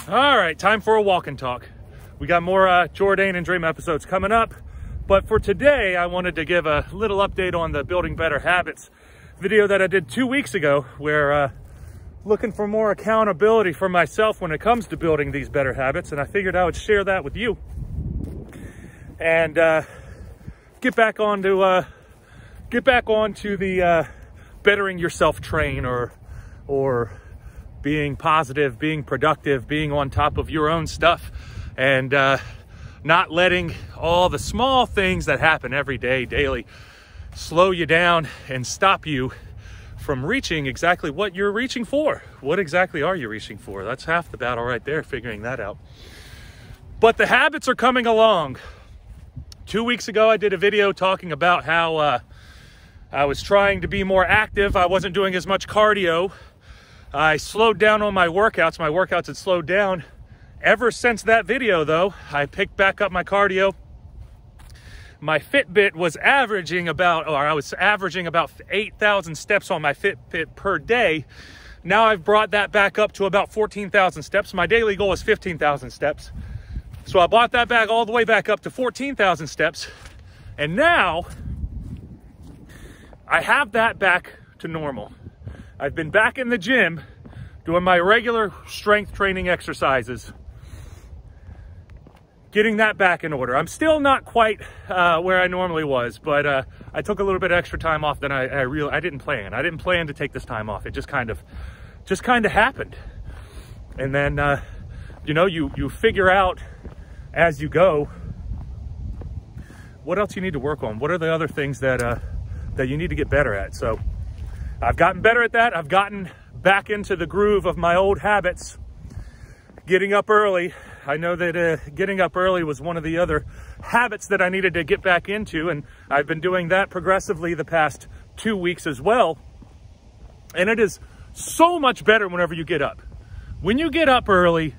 All right, time for a walk and talk. We got more Jourdain and Dream episodes coming up, but for today, I wanted to give a little update on the Building Better Habits video that I did 2 weeks ago, where looking for more accountability for myself when it comes to building these better habits, and I figured I would share that with you and get back onto the bettering yourself train, or being positive, being productive, being on top of your own stuff, and not letting all the small things that happen every day, daily, slow you down and stop you from reaching exactly what you're reaching for. What exactly are you reaching for? That's half the battle right there, figuring that out. But the habits are coming along. 2 weeks ago, I did a video talking about how I was trying to be more active. I wasn't doing as much cardio. I slowed down on my workouts. My workouts had slowed down. Ever since that video, though, I picked back up my cardio. My Fitbit was averaging about, I was averaging about 8,000 steps on my Fitbit per day. Now I've brought that back up to about 14,000 steps. My daily goal is 15,000 steps. So I brought that back all the way back up to 14,000 steps. And now I have that back to normal. I've been back in the gym doing my regular strength training exercises, getting that back in order. I'm still not quite where I normally was, but I took a little bit extra time off than I didn't plan. I didn't plan to take this time off. It just kind of happened. And then, you know, you figure out as you go what else you need to work on. What are the other things that you need to get better at? So I've gotten better at that. I've gotten back into the groove of my old habits. Getting up early. I know that getting up early was one of the other habits that I needed to get back into, and I've been doing that progressively the past 2 weeks as well. And it is so much better whenever you get up. When you get up early,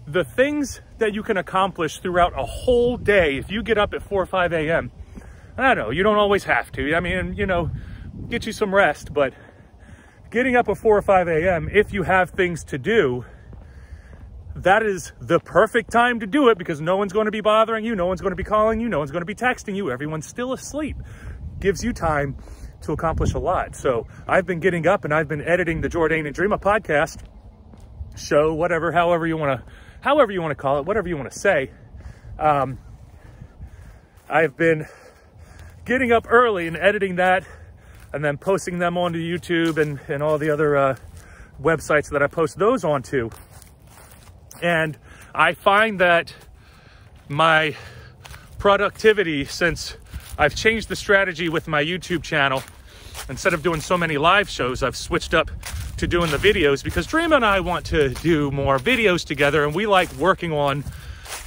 the things that you can accomplish throughout a whole day, if you get up at 4 or 5 a.m., I don't know, you don't always have to. I mean, you know, get you some rest, but getting up at 4 or 5 a.m., if you have things to do, that is the perfect time to do it, because no one's going to be bothering you, no one's going to be calling you, no one's going to be texting you, everyone's still asleep. Gives you time to accomplish a lot. So I've been getting up and I've been editing the Jourdain and Dream podcast show, whatever, however you want to call it, whatever you want to say. I've been getting up early and editing that, and then posting them onto YouTube and all the other websites that I post those onto. And I find that my productivity, since I've changed the strategy with my YouTube channel, instead of doing so many live shows, I've switched up to doing the videos, because Dream and I want to do more videos together, and we like working on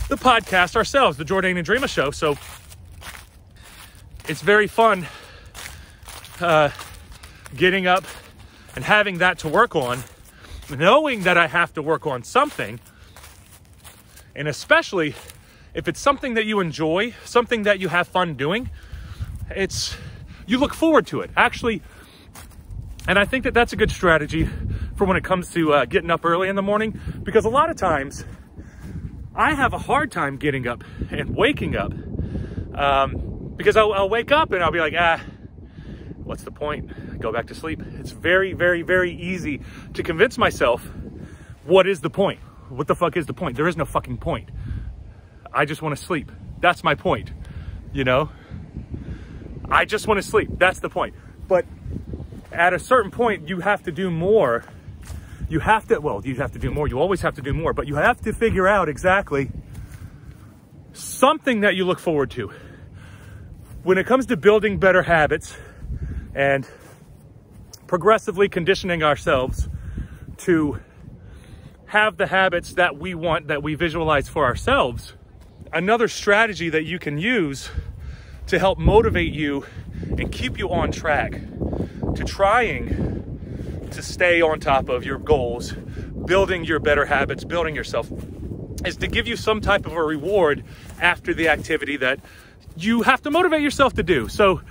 the podcast ourselves, the Jourdain and Dream show. So it's very fun getting up and having that to work on, knowing that I have to work on something. And especially if it's something that you enjoy, something that you have fun doing, you look forward to it. Actually, and I think that that's a good strategy for when it comes to getting up early in the morning, because a lot of times I have a hard time getting up and waking up, because I'll wake up and I'll be like, what's the point? Go back to sleep. It's very, very, very easy to convince myself, what is the point? What the fuck is the point? There is no fucking point. I just want to sleep. That's my point. You know? I just want to sleep. That's the point. But at a certain point, you have to do more. You have to do more. You always have to do more, but you have to figure out exactly something that you look forward to. When it comes to building better habits and progressively conditioning ourselves to have the habits that we want, that we visualize for ourselves, another strategy that you can use to help motivate you and keep you on track to trying to stay on top of your goals, building your better habits, building yourself, is to give you some type of a reward after the activity that you have to motivate yourself to do. So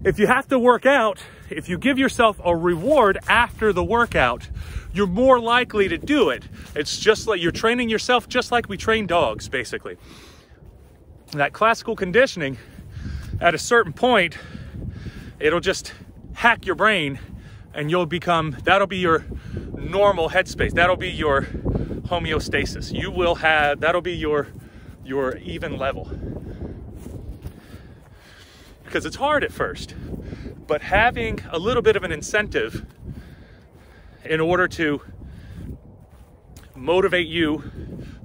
if you have to work out if you give yourself a reward after the workout, you're more likely to do it. It's just like you're training yourself just like we train dogs, basically. That classical conditioning, at a certain point, it'll just hack your brain and you'll become, that'll be your normal headspace. That'll be your homeostasis. You will have, that'll be your even level. Because it's hard at first, but having a little bit of an incentive in order to motivate you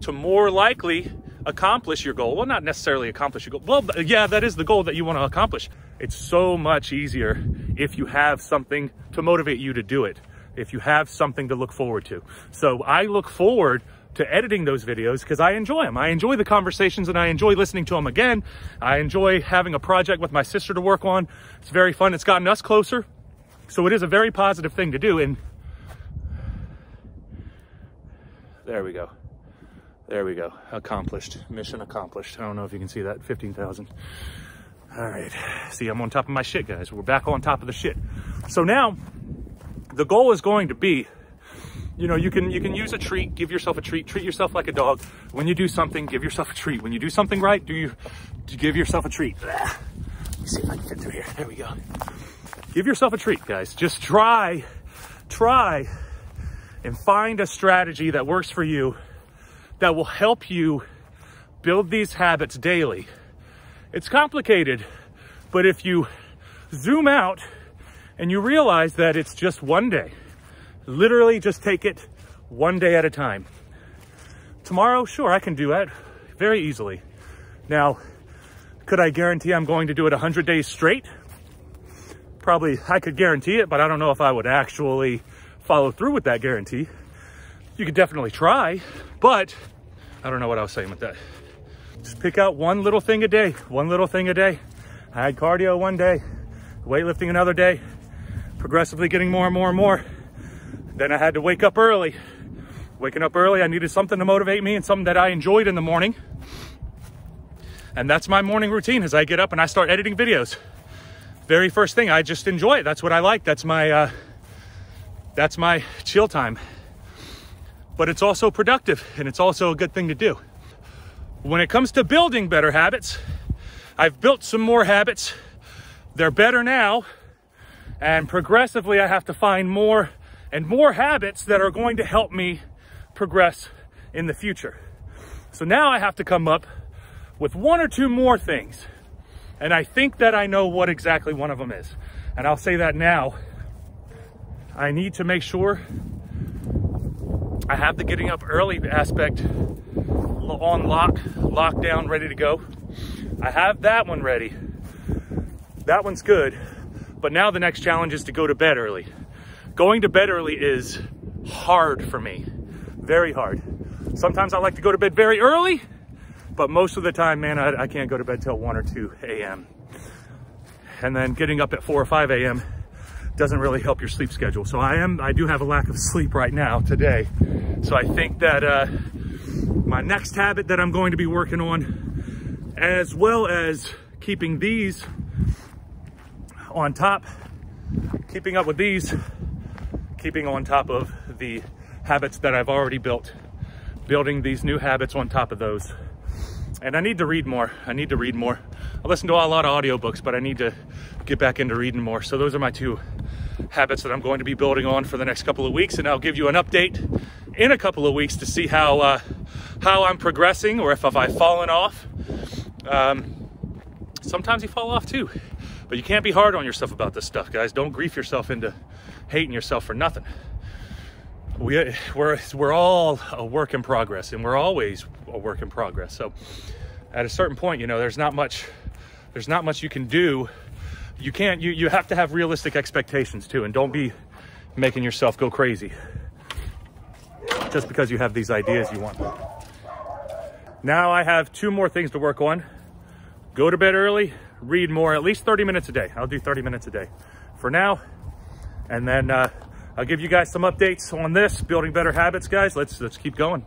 to more likely accomplish your goal. Well, not necessarily accomplish your goal. Well, yeah, that is the goal that you want to accomplish. It's so much easier if you have something to motivate you to do it, if you have something to look forward to. So I look forward to editing those videos because I enjoy them. I enjoy the conversations and I enjoy listening to them again. I enjoy having a project with my sister to work on. It's very fun. It's gotten us closer. So it is a very positive thing to do. And there we go. There we go. Accomplished. Mission accomplished. I don't know if you can see that. 15,000. All right. See, I'm on top of my shit, guys. We're back on top of the shit. So now the goal is going to be, you know, you can use a treat, give yourself a treat, treat yourself like a dog. When you do something, give yourself a treat. When you do something right, give yourself a treat. Let me see if I can fit through here. There we go. Give yourself a treat, guys. Just try and find a strategy that works for you that will help you build these habits daily. It's complicated, but if you zoom out and you realize that it's just one day, literally just take it one day at a time. Tomorrow, sure, I can do that very easily. Now, could I guarantee I'm going to do it 100 days straight? Probably, I could guarantee it, but I don't know if I would actually follow through with that guarantee. You could definitely try, but I don't know what I was saying with that. Just pick out one little thing a day, one little thing a day. I had cardio one day, weightlifting another day, progressively getting more and more and more. Then I had to wake up early. Waking up early, I needed something to motivate me and something that I enjoyed in the morning. And that's my morning routine as I get up and I start editing videos. Very first thing, I just enjoy it. That's what I like. That's my chill time. But it's also productive and it's also a good thing to do. When it comes to building better habits, I've built some more habits. They're better now. And progressively, I have to find more and more habits that are going to help me progress in the future. So now I have to come up with one or two more things. And I think that I know what exactly one of them is. And I'll say that now. I need to make sure I have the getting up early aspect on lockdown, ready to go. I have that one ready. That one's good. But now the next challenge is to go to bed early. Going to bed early is hard for me, very hard. Sometimes I like to go to bed very early, but most of the time, man, I can't go to bed till 1 or 2 a.m. And then getting up at 4 or 5 a.m. doesn't really help your sleep schedule. So I do have a lack of sleep right now today. So I think that my next habit that I'm going to be working on, as well as keeping these on top, keeping up with these, keeping on top of the habits that I've already built, building these new habits on top of those. And I need to read more. I need to read more. I listen to a lot of audiobooks, but I need to get back into reading more. So those are my two habits that I'm going to be building on for the next couple of weeks. And I'll give you an update in a couple of weeks to see how I'm progressing or if I've fallen off. Sometimes you fall off too, but you can't be hard on yourself about this stuff, guys. Don't grief yourself into hating yourself for nothing. We're all a work in progress, and we're always a work in progress. So at a certain point, you know, there's not much you can do. You have to have realistic expectations too, and don't be making yourself go crazy just because you have these ideas you want. Now I have 2 more things to work on. Go to bed early, read more, at least 30 minutes a day. I'll do 30 minutes a day for now. And then I'll give you guys some updates on this, building better habits, guys. Let's keep going.